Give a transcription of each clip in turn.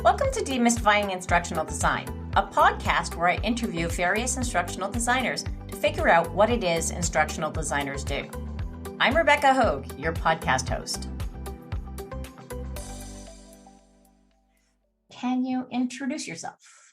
Welcome to Demystifying Instructional Design, a podcast where I interview various instructional designers to figure out what it is instructional designers do. I'm Rebecca Hogue, your podcast host. Can you introduce yourself?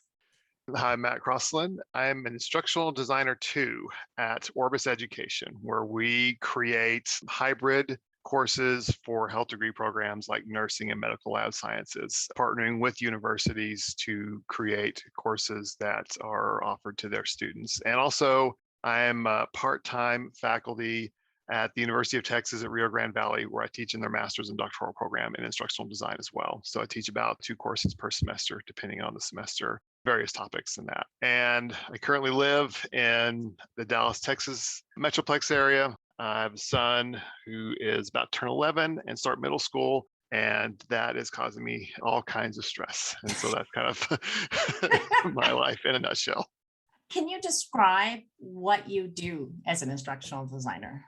Hi, Matt Crosslin. I'm an Instructional Designer II at Orbis Education, where we create hybrid courses for health degree programs like nursing and medical lab sciences, partnering with universities to create courses that are offered to their students. And also, I am a part-time faculty at the University of Texas at Rio Grande Valley, where I teach in their Masters and Doctoral program in instructional design as well. So I teach about 2 courses per semester, depending on the semester, various topics in that. And I currently live in the Dallas, Texas Metroplex area. I have a son who is about to turn 11 and start middle school, and that is causing me all kinds of stress. And so that's kind of my life in a nutshell. Can you describe what you do as an instructional designer?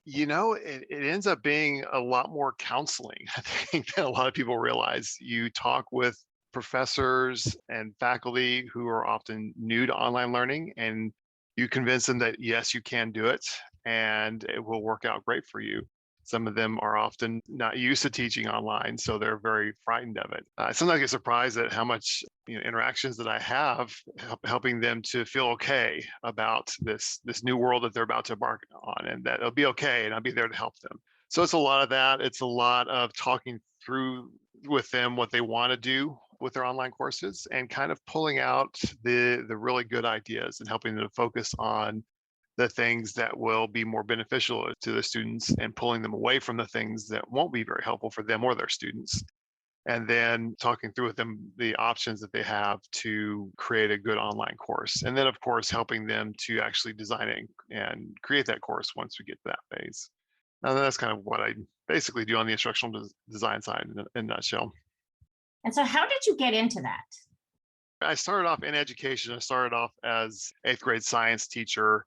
You know, it ends up being a lot more counseling, I think, than a lot of people realize. You talk with professors and faculty who are often new to online learning, and you convince them that, yes, you can do it, and it will work out great for you. Some of them are often not used to teaching online, so they're very frightened of it. I sometimes get surprised at how much interactions that I have helping them to feel okay about this new world that they're about to embark on, and that it'll be okay, and I'll be there to help them. So it's a lot of that. It's a lot of talking through with them what they want to do with their online courses, and kind of pulling out the really good ideas and helping them to focus on the things that will be more beneficial to the students, and pulling them away from the things that won't be very helpful for them or their students. And then talking through with them the options that they have to create a good online course. And then, of course, helping them to actually design it and create that course once we get to that phase. And that's kind of what I basically do on the instructional design side in a nutshell. And so how did you get into that? I started off in education. I started off as 8th grade science teacher,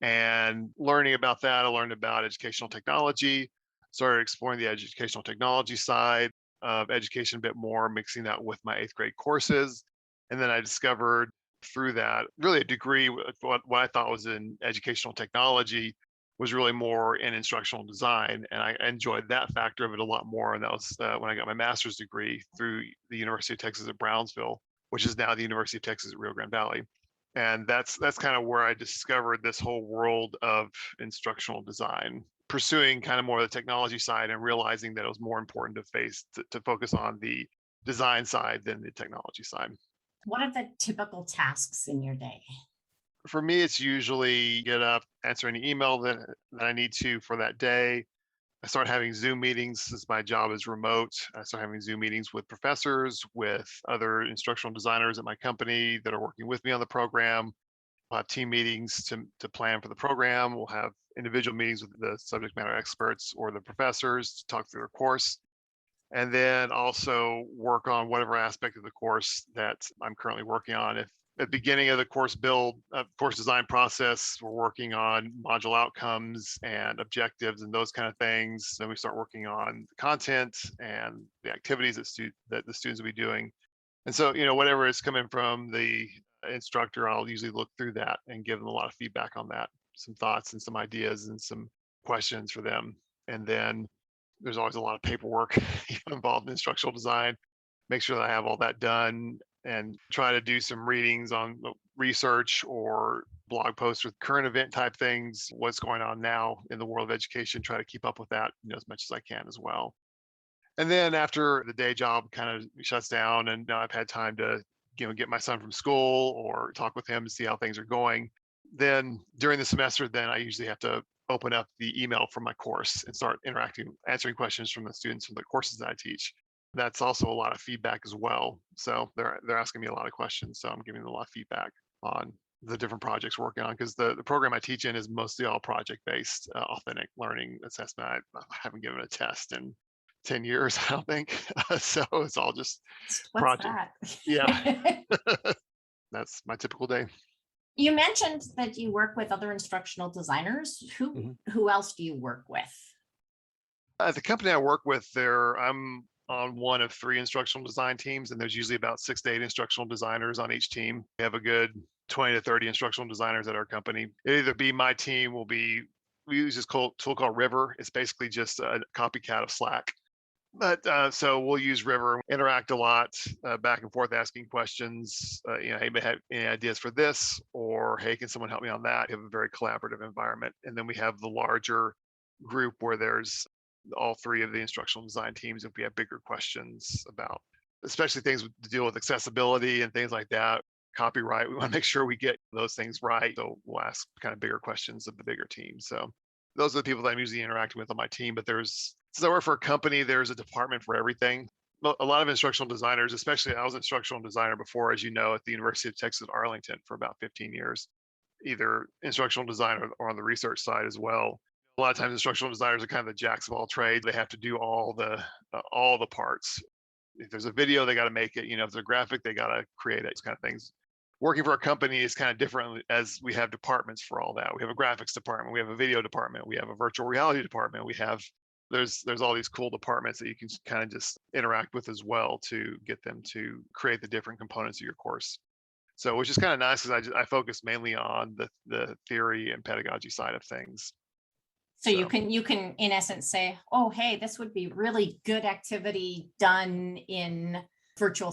and learning about that, I learned about educational technology, started exploring the educational technology side of education a bit more, mixing that with my 8th grade courses. And then I discovered through that really a degree with what I thought was in educational technology was really more in instructional design. And I enjoyed that factor of it a lot more. And that was when I got my master's degree through the University of Texas at Brownsville, which is now the University of Texas at Rio Grande Valley. And that's kind of where I discovered this whole world of instructional design, pursuing kind of more of the technology side and realizing that it was more important to focus on the design side than the technology side. What are the typical tasks in your day? For me, it's usually get up, answer any email that I need to for that day. I start having Zoom meetings since my job is remote. I start having Zoom meetings with professors, with other instructional designers at my company that are working with me on the program. We'll have team meetings to plan for the program. We'll have individual meetings with the subject matter experts or the professors to talk through their course. And then also work on whatever aspect of the course that I'm currently working on. If at the beginning of the course course design process, we're working on module outcomes and objectives and those kind of things. Then we start working on the content and the activities that the students will be doing. And so, whatever is coming from the instructor, I'll usually look through that and give them a lot of feedback on that, some thoughts and some ideas and some questions for them. And then there's always a lot of paperwork involved in instructional design. Make sure that I have all that done, and try to do some readings on research or blog posts with current event type things, what's going on now in the world of education, try to keep up with that as much as I can as well. And then after the day job kind of shuts down and now I've had time to get my son from school or talk with him to see how things are going, then during the semester, then I usually have to open up the email from my course and start interacting, answering questions from the students from the courses that I teach. That's also a lot of feedback as well. So they're asking me a lot of questions. So I'm giving them a lot of feedback on the different projects we're working on, because the program I teach in is mostly all project-based, authentic learning assessment. I haven't given a test in 10 years, I don't think. So it's all just What's project. That? Yeah. That's my typical day. You mentioned that you work with other instructional designers. Who else do you work with? At the company I work with, I'm on one of 3 instructional design teams, and there's usually about 6 to 8 instructional designers on each team. We have a good 20 to 30 instructional designers at our company. It'll either be my team, we use this tool called River. It's basically just a copycat of Slack. But so we'll use River, interact a lot, back and forth, asking questions. Hey, have any ideas for this? Or hey, can someone help me on that? We have a very collaborative environment. And then we have the larger group where there's all 3 of the instructional design teams. If we have bigger questions about, especially things to deal with accessibility and things like that, copyright, we want to make sure we get those things right. So we'll ask kind of bigger questions of the bigger team. So those are the people that I'm usually interacting with on my team. But since I work for a company, there's a department for everything. A lot of instructional designers, especially I was an instructional designer before, as you know, at the University of Texas at Arlington for about 15 years, either instructional design or on the research side as well. A lot of times instructional designers are kind of the jacks of all trades. They have to do all the parts. If there's a video, they got to make it. If there's a graphic, they got to create it. These kind of things. Working for a company is kind of different, as we have departments for all that. We have a graphics department, we have a video department, we have a virtual reality department, there's all these cool departments that you can kind of just interact with as well to get them to create the different components of your course. So, which is kind of nice because I focus mainly on the theory and pedagogy side of things. So you can in essence say, oh, hey, this would be really good activity done in virtual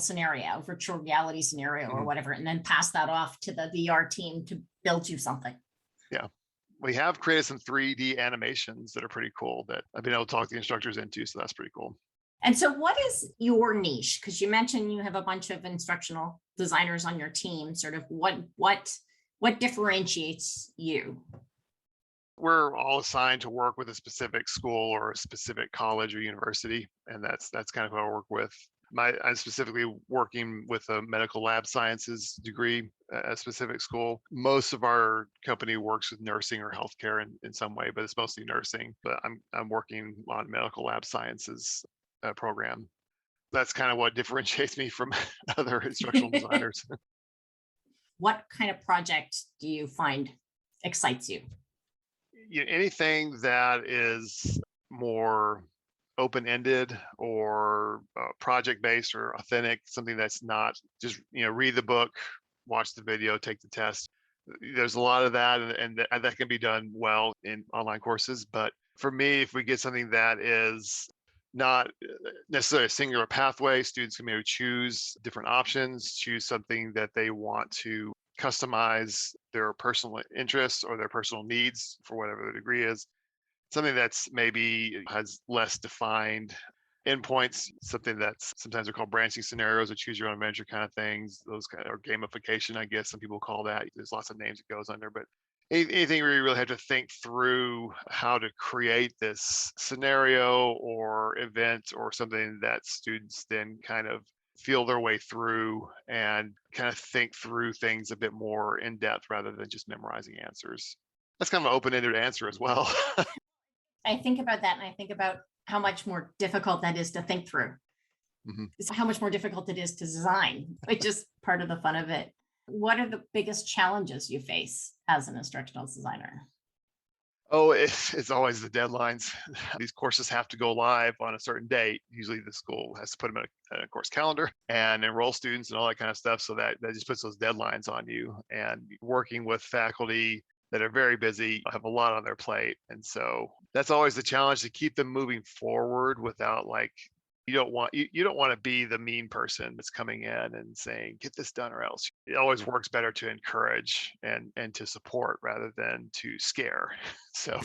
reality scenario or whatever, and then pass that off to the VR team to build you something. Yeah. We have created some 3D animations that are pretty cool that I've been able to talk the instructors into. So that's pretty cool. And so what is your niche? Because you mentioned you have a bunch of instructional designers on your team. Sort of what differentiates you? We're all assigned to work with a specific school or a specific college or university. And that's kind of who I work with. I'm specifically working with a medical lab sciences degree at a specific school. Most of our company works with nursing or healthcare in some way, but it's mostly nursing. But I'm working on medical lab sciences program. That's kind of what differentiates me from other instructional designers. What kind of project do you find excites you? Anything that is more open-ended or project-based or authentic, something that's not just read the book, watch the video, take the test. There's a lot of that, and that can be done well in online courses. But for me, if we get something that is not necessarily a singular pathway, students can maybe choose different options, choose something that they want to customize their personal interests or their personal needs for whatever the degree is. Something that's maybe has less defined endpoints, something that's sometimes they're called branching scenarios or choose your own adventure kind of things, those kind of, or gamification, I guess some people call that. There's lots of names it goes under, but anything where you really have to think through how to create this scenario or event or something that students then kind of feel their way through and kind of think through things a bit more in depth rather than just memorizing answers. That's kind of an open-ended answer as well. I think about that, and I think about how much more difficult that is to think through. It's how much more difficult it is to design, which is part of the fun of it. What are the biggest challenges you face as an instructional designer? Oh, it's always the deadlines. These courses have to go live on a certain date. Usually the school has to put them in a course calendar and enroll students and all that kind of stuff. So that just puts those deadlines on you. And working with faculty that are very busy, have a lot on their plate. And so that's always the challenge, to keep them moving forward without you don't want to be the mean person that's coming in and saying, get this done or else. It always works better to encourage and to support rather than to scare. So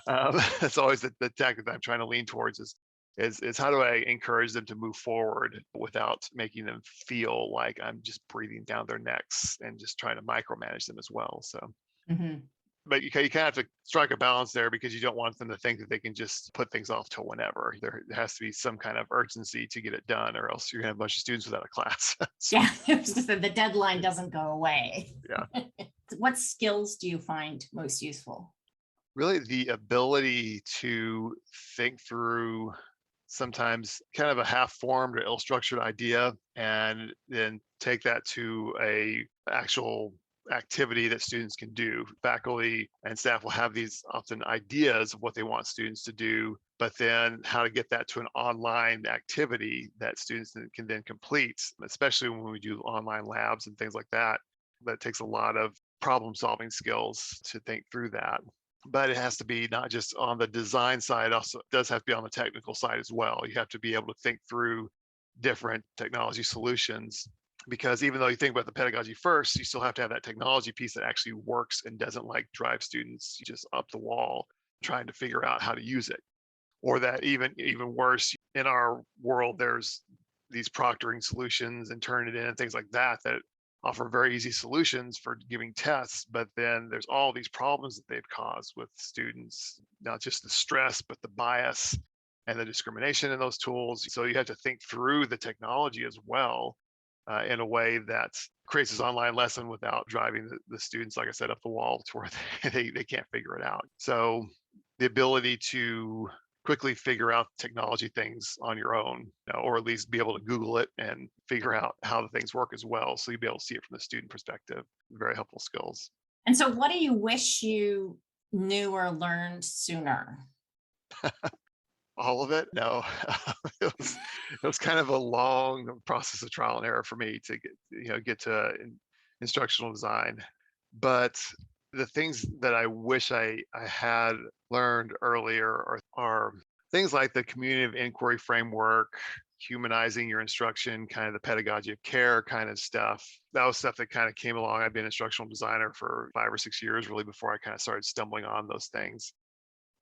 that's always the tactic that I'm trying to lean towards is how do I encourage them to move forward without making them feel like I'm just breathing down their necks and just trying to micromanage them as well. So. But you kind of have to strike a balance there, because you don't want them to think that they can just put things off till whenever. There has to be some kind of urgency to get it done, or else you're going to have a bunch of students without a class. So, yeah, the deadline doesn't go away. Yeah. What skills do you find most useful? Really, the ability to think through sometimes kind of a half-formed or ill-structured idea and then take that to a actual activity that students can do. Faculty and staff will have these often ideas of what they want students to do, but then how to get that to an online activity that students can then complete, especially when we do online labs and things like that. That takes a lot of problem solving skills to think through that. But it has to be not just on the design side, also does have to be on the technical side as well. You have to be able to think through different technology solutions, because even though you think about the pedagogy first, you still have to have that technology piece that actually works and doesn't like drive students just up the wall trying to figure out how to use it. Or that even worse, in our world, there's these proctoring solutions and Turnitin and things like that that offer very easy solutions for giving tests, but then there's all these problems that they've caused with students, not just the stress, but the bias and the discrimination in those tools. So you have to think through the technology as well, in a way that creates this online lesson without driving the students, like I said, up the wall to where they can't figure it out. So the ability to quickly figure out technology things on your own, or at least be able to Google it and figure out how the things work as well. So you'll be able to see it from the student perspective. Very helpful skills. And so what do you wish you knew or learned sooner? All of it? No. it was kind of a long process of trial and error for me to get to instructional design. But the things that I wish I had learned earlier are things like the community of inquiry framework, humanizing your instruction, kind of the pedagogy of care kind of stuff. That was stuff that kind of came along. I've been an instructional designer for 5 or 6 years, really, before I kind of started stumbling on those things.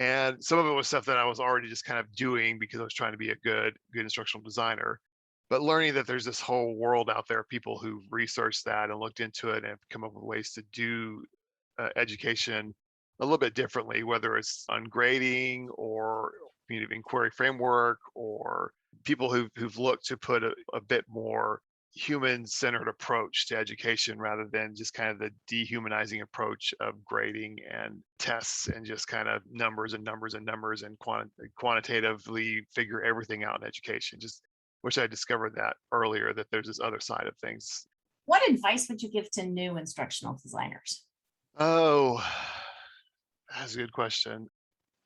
And some of it was stuff that I was already just kind of doing because I was trying to be a good instructional designer. But learning that there's this whole world out there, people who've researched that and looked into it and have come up with ways to do education a little bit differently, whether it's ungrading or community of inquiry framework, or people who've looked to put a bit more human-centered approach to education rather than just kind of the dehumanizing approach of grading and tests and just kind of numbers and quantitatively figure everything out in education. Just wish I discovered that earlier, that there's this other side of things. What advice would you give to new instructional designers? Oh, that's a good question.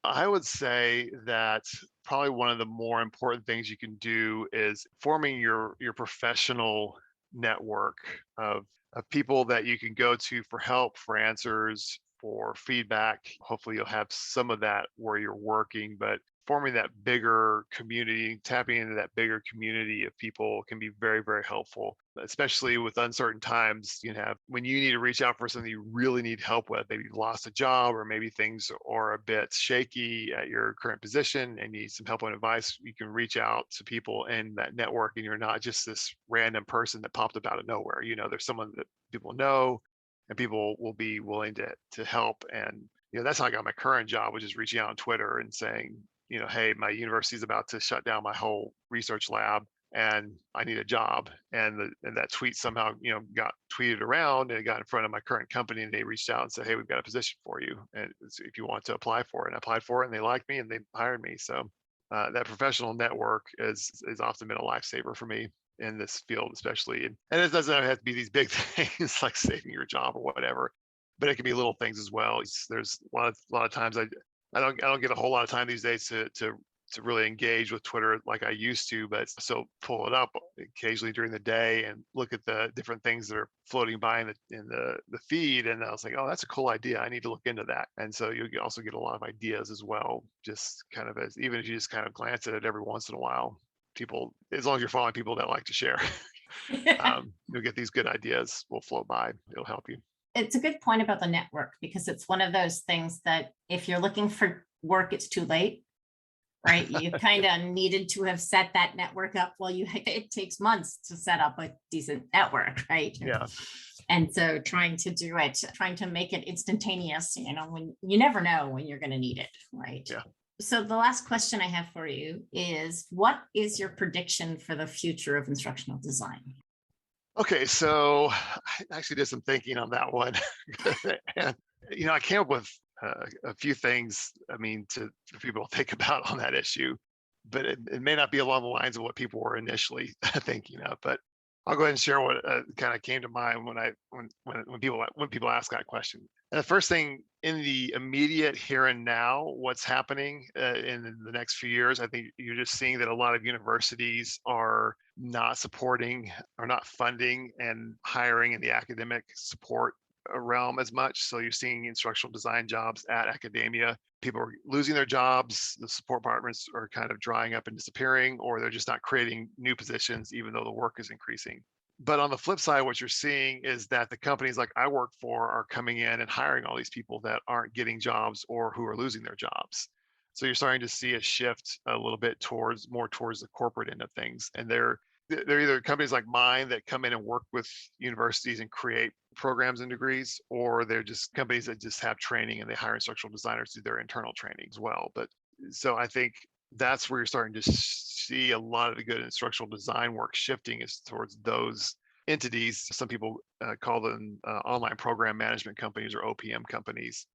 I would say that probably one of the more important things you can do is forming your professional network of people that you can go to for help, for answers, for feedback. Hopefully you'll have some of that where you're working, but forming that bigger community, tapping into that bigger community of people can be very, very helpful, especially with uncertain times. When you need to reach out for something you really need help with, maybe you lost a job, or maybe things are a bit shaky at your current position and need some help and advice, you can reach out to people in that network, and you're not just this random person that popped up out of nowhere. There's someone that people know, and people will be willing to help. And that's how I got my current job, which is reaching out on Twitter and saying, hey, my university is about to shut down my whole research lab and I need a job. And that tweet somehow, got tweeted around, and it got in front of my current company, and they reached out and said, hey, we've got a position for you, and if you want to apply for it. And I applied for it, and they liked me and they hired me. So that professional network is often been a lifesaver for me in this field, especially. And it doesn't have to be these big things like saving your job or whatever, but it can be little things as well. There's a lot of times I don't get a whole lot of time these days to really engage with Twitter like I used to, but still pull it up occasionally during the day and look at the different things that are floating by in the feed. And I was like, oh, that's a cool idea. I need to look into that. And so you also get a lot of ideas as well, just kind of even if you just kind of glance at it every once in a while. People, as long as you're following people that like to share, you'll get these good ideas will float by. It'll help you. It's a good point about the network, because it's one of those things that if you're looking for work, it's too late, right? You kind of needed to have set that network up. Well, it takes months to set up a decent network, right? Yeah. And so trying to make it instantaneous, when you never know when you're going to need it, right? Yeah. So the last question I have for you is, what is your prediction for the future of instructional design? Okay, so I actually did some thinking on that one. And, I came up with a few things, for people to think about on that issue, but it may not be along the lines of what people were initially thinking of. But I'll go ahead and share what kind of came to mind when people ask that question. And the first thing in the immediate here and now, what's happening in the next few years, I think you're just seeing that a lot of universities are not supporting or not funding and hiring in the academic support realm as much. So you're seeing instructional design jobs at academia. People are losing their jobs. The support departments are kind of drying up and disappearing, or they're just not creating new positions, even though the work is increasing. But on the flip side, what you're seeing is that the companies like I work for are coming in and hiring all these people that aren't getting jobs or who are losing their jobs. So you're starting to see a shift a little bit more towards the corporate end of things. And they're either companies like mine that come in and work with universities and create programs and degrees, or they're just companies that just have training and they hire instructional designers to do their internal training as well. But so I think that's where you're starting to see a lot of the good instructional design work shifting is towards those entities. Some people call them online program management companies or OPM companies.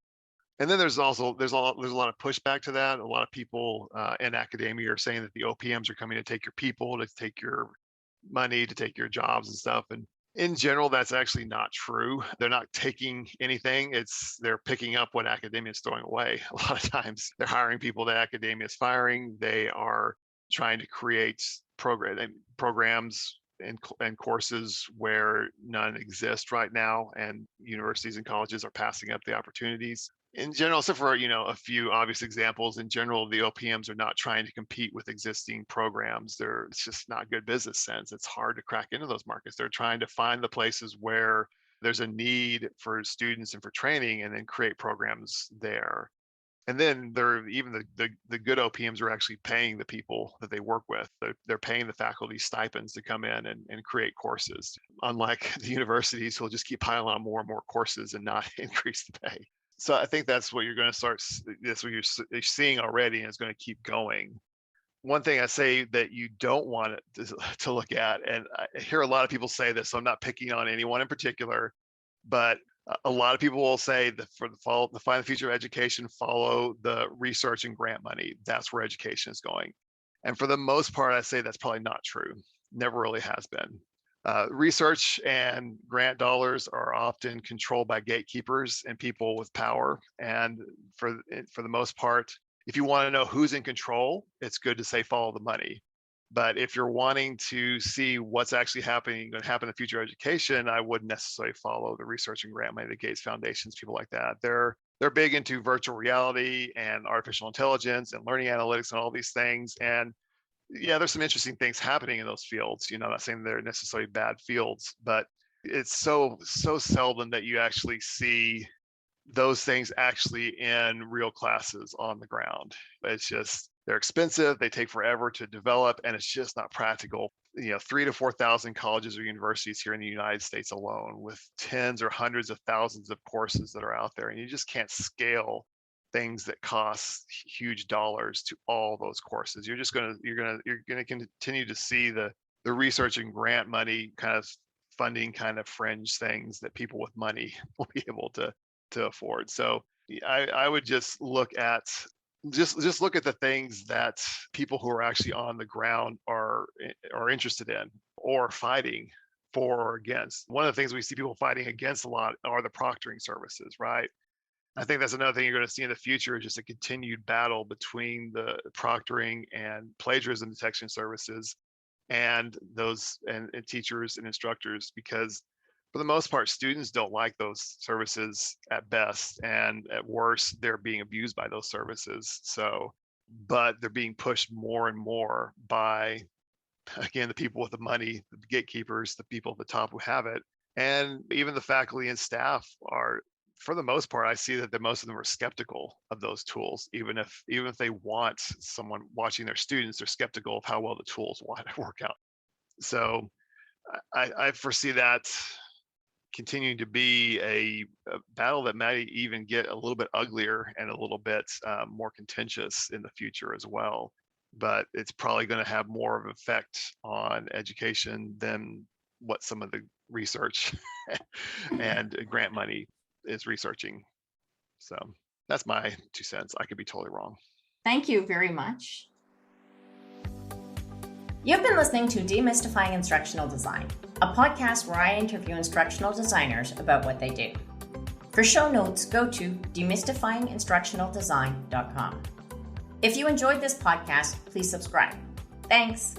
And then there's a lot of pushback to that. A lot of people in academia are saying that the OPMs are coming to take your people, to take your money, to take your jobs and stuff. And in general, that's actually not true. They're not taking anything. They're picking up what academia is throwing away. A lot of times they're hiring people that academia is firing. They are trying to create programs and courses where none exist right now, and universities and colleges are passing up the opportunities. In general, except for a few obvious examples, in general, the OPMs are not trying to compete with existing programs. It's just not good business sense. It's hard to crack into those markets. They're trying to find the places where there's a need for students and for training, and then create programs there. And then even the good OPMs are actually paying the people that they work with. They're paying the faculty stipends to come in and create courses, unlike the universities who will just keep piling on more and more courses and not increase the pay. So I think that's what you're going to start. That's what you're seeing already, and it's going to keep going. One thing I say that you don't want it to look at, and I hear a lot of people say this, so I'm not picking on anyone in particular, but a lot of people will say that to find the future of education, follow the research and grant money. That's where education is going. And for the most part, I say that's probably not true. Never really has been. Research and grant dollars are often controlled by gatekeepers and people with power. And for the most part, if you want to know who's in control, it's good to say follow the money. But if you're wanting to see what's actually going to happen in future education, I wouldn't necessarily follow the research and grant money, the Gates Foundations, people like that. They're big into virtual reality and artificial intelligence and learning analytics and all these things. And yeah, there's some interesting things happening in those fields. I'm not saying they're necessarily bad fields, but it's so seldom that you actually see those things actually in real classes on the ground. It's just, they're expensive, they take forever to develop, and it's just not practical. 3,000 to 4,000 colleges or universities here in the United States alone, with tens or hundreds of thousands of courses that are out there, and you just can't scale things that cost huge dollars to all those courses. You're going to continue to see the research and grant money kind of funding kind of fringe things that people with money will be able to afford. So I would just look at the things that people who are actually on the ground are interested in or fighting for or against. One of the things we see people fighting against a lot are the proctoring services, right? I think that's another thing you're going to see in the future, is just a continued battle between the proctoring and plagiarism detection services and those and teachers and instructors, because for the most part, students don't like those services at best, and at worst, they're being abused by those services. So, but they're being pushed more and more by, again, the people with the money, the gatekeepers, the people at the top who have it. And even the faculty and staff are, for the most part, I see that most of them are skeptical of those tools. Even if they want someone watching their students, they're skeptical of how well the tools will work out. So I foresee that continuing to be a battle that might even get a little bit uglier and a little bit more contentious in the future as well. But it's probably going to have more of an effect on education than what some of the research and grant money is researching. So that's my 2 cents. I could be totally wrong. Thank you very much. You've been listening to Demystifying Instructional Design, a podcast where I interview instructional designers about what they do. For show notes, go to demystifyinginstructionaldesign.com. If you enjoyed this podcast, please subscribe. Thanks.